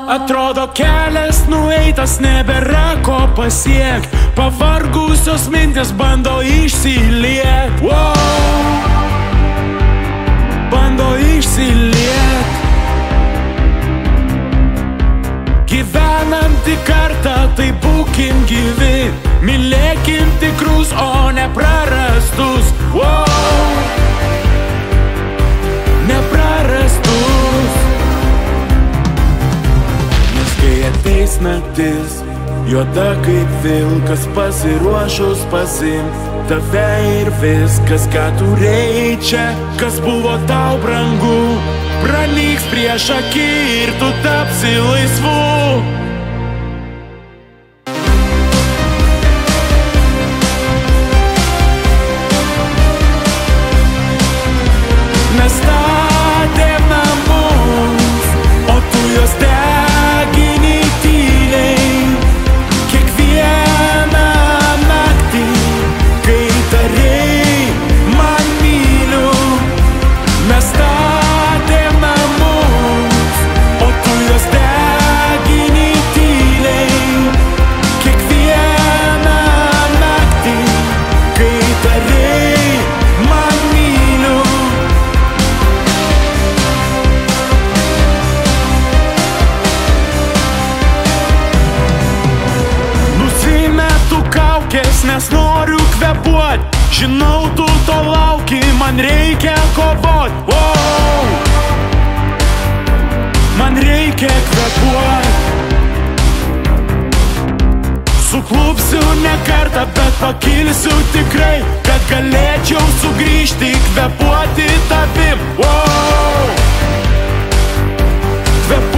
Atrodo kelias nueitas, nebėra ko pasiekt. Pavargusios mintis bando išsiliet. Bando išsiliet. Gyvenam tik kartą, tai būkim gyvi. Mylėkim tikrus, o ne prarastus. Neprarastus. Nes kai ateis naktis, juoda kaip vilkas, pasiruošus pasiimt tave ir viskas, ką turėjai čia, kas buvo tau brangu, pranyks prieš akį ir tu tapsi laisvu. Mes statėm namus, o tu juos degini tyliai. Kiekvieną naktį, kai tarei man myliu. Mes statėm namus, o tu juos degini tyliai. Kiekvieną naktį, kai tarei man myliu. Nes noriu kvepuot, žinau tu to lauki, man reikia kovot. Man reikia kvepuot. Suklupsiu ne kartą, bet pakilsiu tikrai, kad galėčiau sugrįžti, kvepuoti tavim. Kvepuoti